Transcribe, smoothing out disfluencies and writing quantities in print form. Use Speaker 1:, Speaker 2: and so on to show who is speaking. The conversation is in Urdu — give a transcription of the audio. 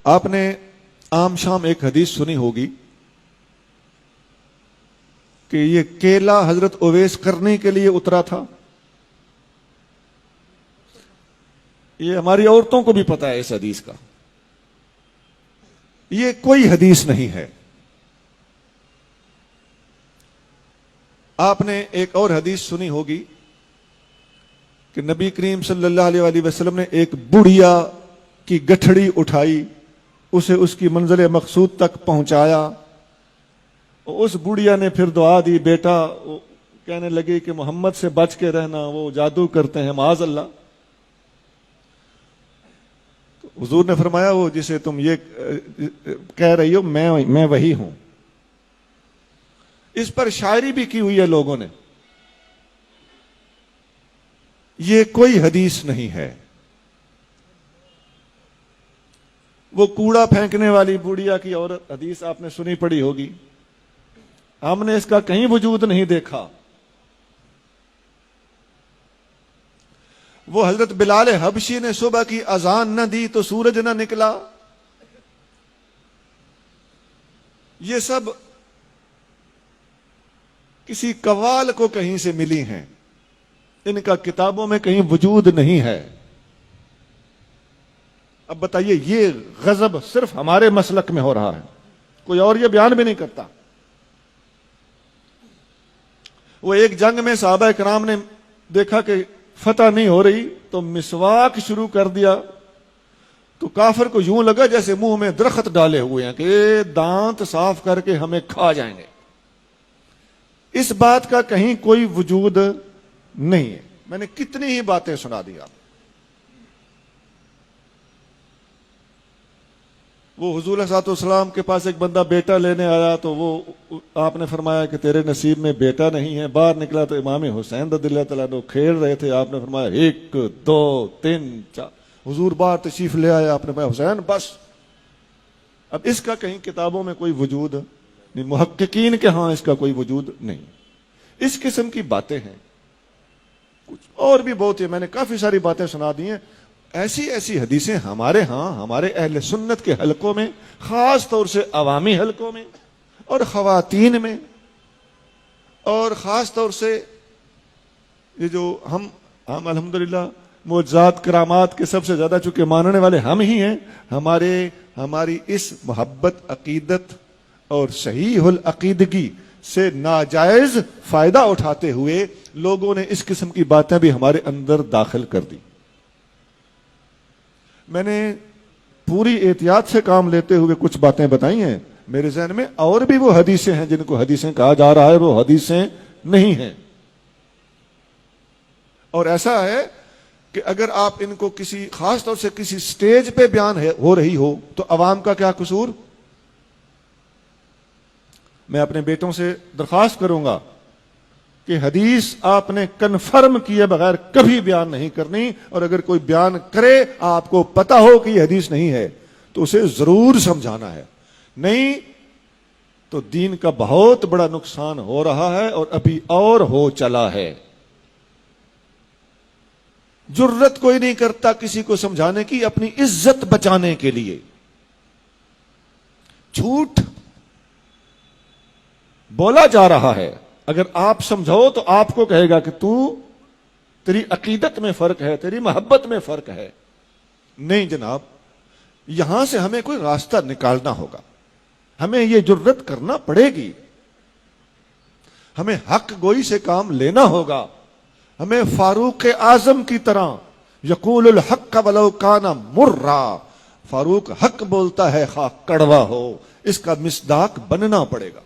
Speaker 1: آپ نے عام شام ایک حدیث سنی ہوگی کہ یہ کیلا حضرت اویس کرنے کے لیے اترا تھا. یہ ہماری عورتوں کو بھی پتا ہے اس حدیث کا. یہ کوئی حدیث نہیں ہے. آپ نے ایک اور حدیث سنی ہوگی کہ نبی کریم صلی اللہ علیہ وآلہ وسلم نے ایک بڑھیا کی گٹھڑی اٹھائی, اسے اس کی منزل مقصود تک پہنچایا. اس بڑھیا نے پھر دعا دی, بیٹا کہنے لگی کہ محمد سے بچ کے رہنا, وہ جادو کرتے ہیں معاذ اللہ. تو حضور نے فرمایا وہ جسے تم یہ کہہ رہی ہو میں وہی ہوں. اس پر شاعری بھی کی ہوئی ہے لوگوں نے. یہ کوئی حدیث نہیں ہے. وہ کوڑا پھینکنے والی بوڑھیا کی عورت حدیث آپ نے سنی پڑی ہوگی, ہم نے اس کا کہیں وجود نہیں دیکھا. وہ حضرت بلال حبشی نے صبح کی اذان نہ دی تو سورج نہ نکلا. یہ سب کسی قوال کو کہیں سے ملی ہیں, ان کا کتابوں میں کہیں وجود نہیں ہے. اب بتائیے یہ غضب صرف ہمارے مسلک میں ہو رہا ہے, کوئی اور یہ بیان بھی نہیں کرتا. وہ ایک جنگ میں صحابہ کرام نے دیکھا کہ فتح نہیں ہو رہی تو مسواک شروع کر دیا, تو کافر کو یوں لگا جیسے منہ میں درخت ڈالے ہوئے ہیں کہ دانت صاف کر کے ہمیں کھا جائیں گے. اس بات کا کہیں کوئی وجود نہیں ہے. میں نے کتنی ہی باتیں سنا دی آپ. وہ حضور صلی اللہ علیہ وسلم کے پاس ایک بندہ بیٹا لینے آیا تو وہ آپ نے فرمایا کہ تیرے نصیب میں بیٹا نہیں ہے. باہر نکلا تو امام حسین رضی اللہ تعالیٰ عنہ کھیل رہے تھے. آپ نے فرمایا 1 2 3 4. حضور باہر تشریف لے آیا, آپ نے فرمایا حسین بس. اب اس کا کہیں کتابوں میں کوئی وجود نہیں, محققین کے ہاں اس کا کوئی وجود نہیں. اس قسم کی باتیں ہیں. کچھ اور بھی بہت ہے, میں نے کافی ساری باتیں سنا دی ہیں. ایسی حدیثیں ہمارے ہاں ہمارے اہل سنت کے حلقوں میں, خاص طور سے عوامی حلقوں میں اور خواتین میں, اور خاص طور سے یہ جو ہم الحمدللہ معجزات کرامات کے سب سے زیادہ چونکہ ماننے والے ہم ہی ہیں, ہماری اس محبت عقیدت اور صحیح العقیدگی سے ناجائز فائدہ اٹھاتے ہوئے لوگوں نے اس قسم کی باتیں بھی ہمارے اندر داخل کر دی. میں نے پوری احتیاط سے کام لیتے ہوئے کچھ باتیں بتائی ہیں. میرے ذہن میں اور بھی وہ حدیثیں ہیں جن کو حدیثیں کہا جا رہا ہے, وہ حدیثیں نہیں ہیں. اور ایسا ہے کہ اگر آپ ان کو کسی خاص طور سے کسی سٹیج پہ بیان ہو رہی ہو تو عوام کا کیا قصور. میں اپنے بیٹوں سے درخواست کروں گا کہ حدیث آپ نے کنفرم کیے بغیر کبھی بیان نہیں کرنی, اور اگر کوئی بیان کرے آپ کو پتا ہو کہ یہ حدیث نہیں ہے تو اسے ضرور سمجھانا ہے. نہیں تو دین کا بہت بڑا نقصان ہو رہا ہے اور ابھی اور ہو چلا ہے. جرت کوئی نہیں کرتا کسی کو سمجھانے کی اپنی عزت بچانے کے لیے. جھوٹ بولا جا رہا ہے, اگر آپ سمجھو تو آپ کو کہے گا کہ تیری عقیدت میں فرق ہے, تیری محبت میں فرق ہے. نہیں جناب, یہاں سے ہمیں کوئی راستہ نکالنا ہوگا, ہمیں یہ جرت کرنا پڑے گی, ہمیں حق گوئی سے کام لینا ہوگا. ہمیں فاروق اعظم کی طرح یقول الحق ولو کان مرا, فاروق حق بولتا ہے خواہ کڑوا ہو, اس کا مصداق بننا پڑے گا.